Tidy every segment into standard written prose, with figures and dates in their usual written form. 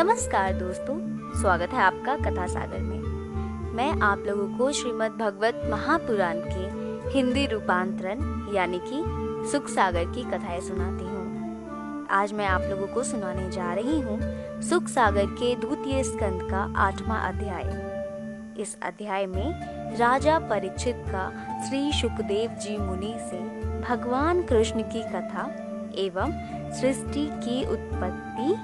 नमस्कार दोस्तों, स्वागत है आपका कथा सागर में। मैं आप लोगों को श्रीमद् भगवत महापुराण के हिंदी रूपांतरण यानी कि सुख सागर की कथाएं सुनाती हूँ। आज मैं आप लोगों को सुनाने जा रही हूँ सुख सागर के द्वितीय स्कंद का 8वां अध्याय। इस अध्याय में राजा परीक्षित का श्री सुखदेव जी मुनि से भगवान कृष्ण की कथा एवं सृष्टि की उत्पत्ति,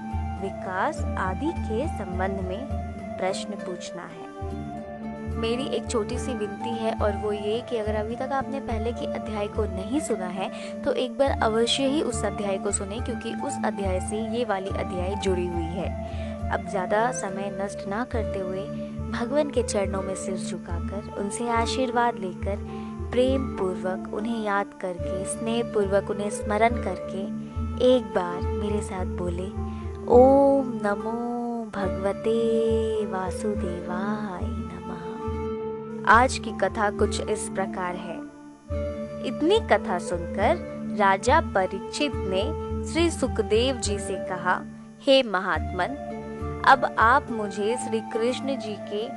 विकास आदि के संबंध में प्रश्न पूछना है। मेरी एक छोटी सी विनती है और वो ये कि अगर अभी तक आपने पहले के अध्याय को नहीं सुना है तो एक बार अवश्य ही उस अध्याय को सुने, क्योंकि उस अध्याय से ये वाली अध्याय जुड़ी हुई है। अब ज्यादा समय नष्ट ना करते हुए भगवान के चरणों में सिर झुकाकर उनसे आशीर्वाद लेकर प्रेम पूर्वक उन्हें याद करके, स्नेह पूर्वक उन्हें स्मरण करके एक बार मेरे साथ बोले, ओम नमो भगवते वासुदेवाय नमः। आज की कथा कुछ इस प्रकार है। इतनी कथा सुनकर राजा परीक्षित ने श्री सुखदेव जी से कहा, हे महात्मन, अब आप मुझे श्री कृष्ण जी के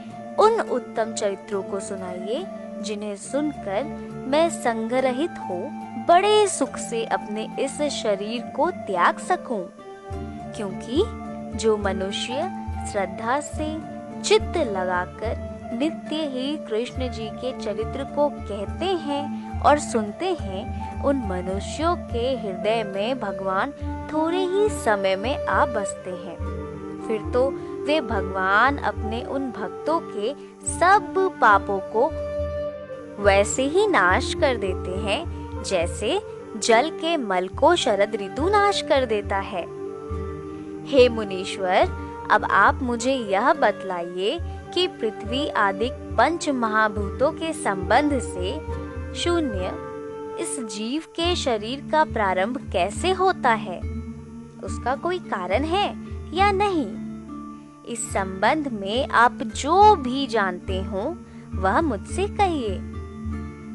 उन उत्तम चरित्रों को सुनाइए जिन्हें सुनकर मैं संग्रहित हो बड़े सुख से अपने इस शरीर को त्याग सकूं। क्योंकि जो मनुष्य श्रद्धा से चित्त लगाकर नित्य ही कृष्ण जी के चरित्र को कहते हैं और सुनते हैं, उन मनुष्यों के हृदय में भगवान थोड़े ही समय में आ बसते हैं। फिर तो वे भगवान अपने उन भक्तों के सब पापों को वैसे ही नाश कर देते हैं जैसे जल के मल को शरद ऋतु नाश कर देता है। हे मुनीश्वर, अब आप मुझे यह बतलाइए कि पृथ्वी आदि पंच महाभूतों के संबंध से शून्य इस जीव के शरीर का प्रारंभ कैसे होता है? उसका कोई कारण है या नहीं? इस संबंध में आप जो भी जानते हो वह मुझसे कहिए।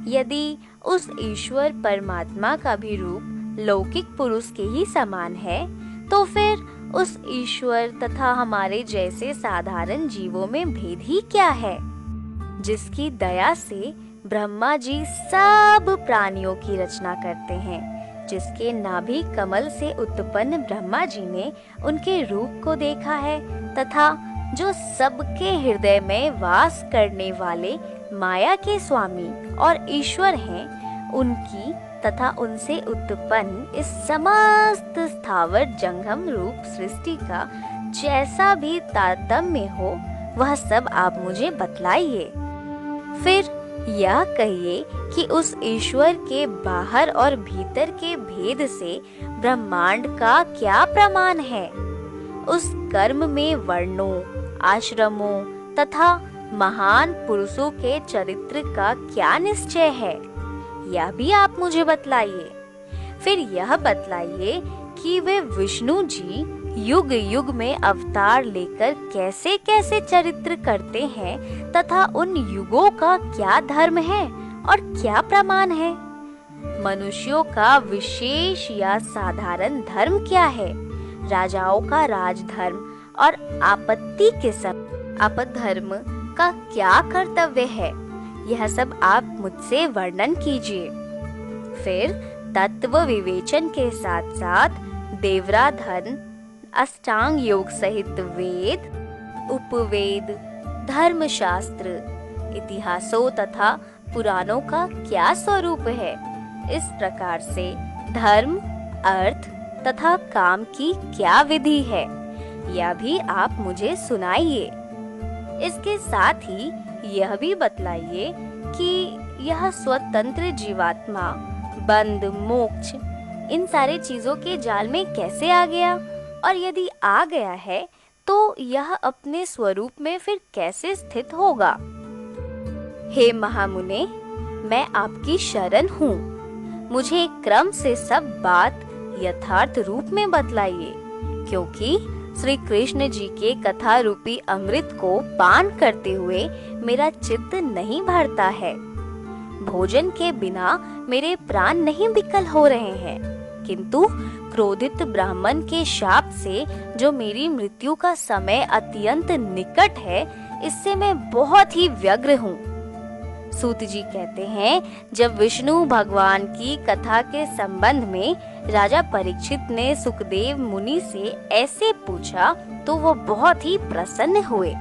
यदि उस ईश्वर परमात्मा का भी रूप लौकिक पुरुष के ही समान है, तो फिर उस ईश्वर तथा हमारे जैसे साधारण जीवों में भेद ही क्या है? जिसकी दया से ब्रह्मा जी सब प्राणियों की रचना करते हैं, जिसके नाभि कमल से उत्पन्न ब्रह्मा जी ने उनके रूप को देखा है, तथा जो सबके हृदय में वास करने वाले माया के स्वामी और ईश्वर हैं, उनकी तथा उनसे उत्पन्न इस समस्त स्थावर जंगम रूप सृष्टि का जैसा भी तारतम्य हो, वह सब आप मुझे बतलाइए। फिर यह कहिए कि उस ईश्वर के बाहर और भीतर के भेद से ब्रह्मांड का क्या प्रमाण है? उस कर्म में वर्णों, आश्रमों तथा महान पुरुषों के चरित्र का क्या निश्चय है? यह भी आप मुझे बतलाइए। फिर यह बतलाइए कि वे विष्णु जी युग युग में अवतार लेकर कैसे कैसे चरित्र करते हैं, तथा उन युगों का क्या धर्म है और क्या प्रमाण है? मनुष्यों का विशेष या साधारण धर्म क्या है? राजाओं का राजधर्म और आपत्ति के समय आपद धर्म का क्या कर्तव्य है? यह सब आप मुझसे वर्णन कीजिए। फिर तत्व विवेचन के साथ साथ देवराधन, अष्टांग योग सहित वेद, उपवेद, धर्मशास्त्र, इतिहासों तथा पुराणों का क्या स्वरूप है? इस प्रकार से धर्म, अर्थ तथा काम की क्या विधि है? यह भी आप मुझे सुनाइए। इसके साथ ही यह भी बतलाइए कि यह स्वतंत्र जीवात्मा बंध, मोक्ष इन सारे चीजों के जाल में कैसे आ गया, और यदि आ गया है तो यह अपने स्वरूप में फिर कैसे स्थित होगा? हे महामुने, मैं आपकी शरण हूँ। मुझे क्रम से सब बात यथार्थ रूप में बतलाइए, क्योंकि श्री कृष्ण जी के कथा रूपी अमृत को पान करते हुए मेरा चित्त नहीं भरता है। भोजन के बिना मेरे प्राण नहीं विकल हो रहे हैं, किंतु क्रोधित ब्राह्मण के शाप से जो मेरी मृत्यु का समय अत्यंत निकट है, इससे मैं बहुत ही व्यग्र हूँ। सूत जी कहते हैं, जब विष्णु भगवान की कथा के संबंध में राजा परीक्षित ने सुखदेव मुनि से ऐसे पूछा तो वो बहुत ही प्रसन्न हुए।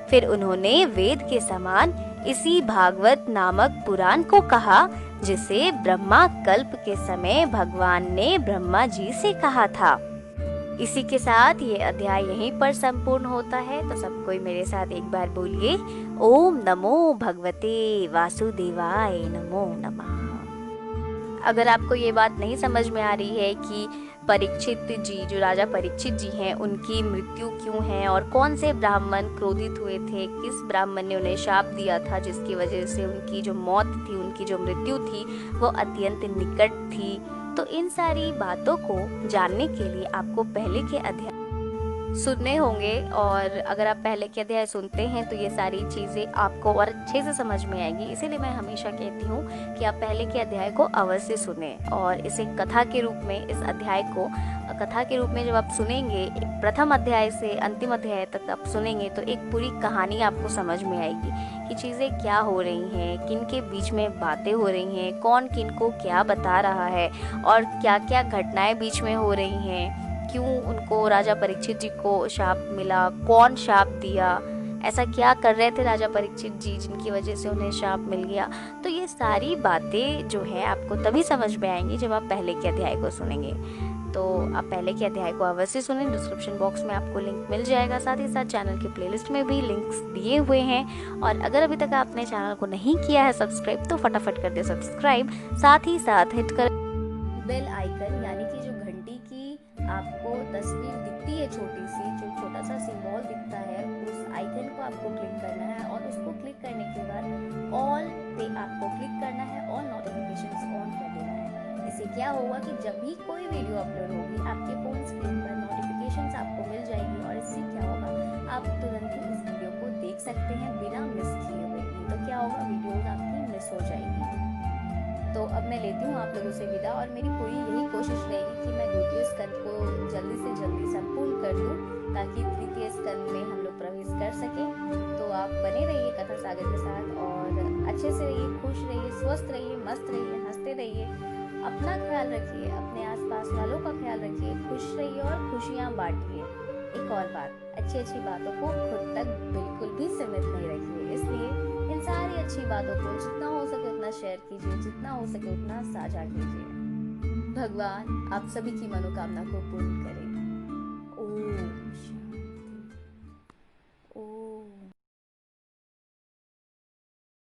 फिर उन्होंने वेद के समान इसी भागवत नामक पुराण को कहा, जिसे ब्रह्मा कल्प के समय भगवान ने ब्रह्मा जी से कहा था। इसी के साथ ये अध्याय यहीं पर संपूर्ण होता है। तो सब कोई मेरे साथ एक बार बोलिए, ओम नमो भगवते वासुदेवाय नमो नमः। अगर आपको ये बात नहीं समझ में आ रही है कि परीक्षित जी, जो राजा परीक्षित जी हैं, उनकी मृत्यु क्यों है और कौन से ब्राह्मण क्रोधित हुए थे, किस ब्राह्मण ने उन्हें शाप दिया था जिसकी वजह से उनकी जो मौत थी, उनकी जो मृत्यु थी वो अत्यंत निकट थी, तो इन सारी बातों को जानने के लिए आपको पहले के अध्याय सुनने होंगे। और अगर आप पहले के अध्याय सुनते हैं तो ये सारी चीज़ें आपको और अच्छे से समझ में आएगी। इसीलिए मैं हमेशा कहती हूँ कि आप पहले के अध्याय को अवश्य सुने और इसे कथा के रूप में, इस अध्याय को कथा के रूप में जब आप सुनेंगे, प्रथम अध्याय से अंतिम अध्याय तक आप सुनेंगे तो एक पूरी कहानी आपको समझ में आएगी कि चीज़ें क्या हो रही हैं, किन के बीच में बातें हो रही हैं, कौन किन को क्या बता रहा है और क्या क्या घटनाएं बीच में हो रही हैं, क्यों उनको राजा परीक्षित जी को शाप मिला, कौन शाप दिया, ऐसा क्या कर रहे थे राजा परीक्षित जी जिनकी वजह से उन्हें शाप मिल गया। तो ये सारी बातें जो है आपको तभी समझ में आएंगी जब आप पहले के अध्याय को सुनेंगे। तो आप पहले के अध्याय को अवश्य सुनें, डिस्क्रिप्शन बॉक्स में आपको लिंक मिल जाएगा। साथ ही साथ चैनल के प्लेलिस्ट में भी लिंक्स दिए हुए हैं। और अगर अभी तक आपने चैनल को नहीं किया है सब्सक्राइब तो फटाफट कर दे सब्सक्राइब। साथ ही साथ हिट कर बेल आइकन, यानी कि जो घंटी की आपको तस्वीर दिखती है, छोटी सी जो छोटा सा सिंबल दिखता है, उस आइकन को आपको क्लिक करना है और उसको क्लिक करने के बाद ऑल पे आपको क्लिक करना है, ऑल नोटिफिकेशंस ऑन कर देना है। इससे क्या होगा कि जब भी कोई वीडियो अपलोड होगी आपके फोन स्क्रीन पर नोटिफिकेशंस आपको मिल जाएगी और इससे क्या होगा, आप तुरंत ही इस वीडियो को देख सकते हैं बिना मिस किए हुए। तो क्या होगा, वीडियोस आपकी मिस हो जाएगी। तो अब मैं लेती हूँ आप लोगों से विदा और मेरी पूरी यही कोशिश रहेगी कि मैं द्वितीय स्कंद को जल्दी से जल्दी संपूर्ण कर दूँ ताकि तृतीय स्कंद में हम लोग प्रवेश कर सकें। तो आप बने रहिए कथा सागर के साथ और अच्छे से रहिए, खुश रहिए, स्वस्थ रहिए, मस्त रहिए, हंसते रहिए, अपना ख्याल रखिए, अपने आसपास वालों का ख्याल रखिए, खुश रहिए और खुशियाँ बांटिए। एक और बात, अच्छी अच्छी बातों को खुद तक बिल्कुल भी सीमित नहीं रखिए। इसलिए इन सारी अच्छी बातों को जितना हो सके उतना शेयर कीजिए, जितना हो सके उतना साझा कीजिए। भगवान आप सभी की मनोकामना को पूर्ण करें।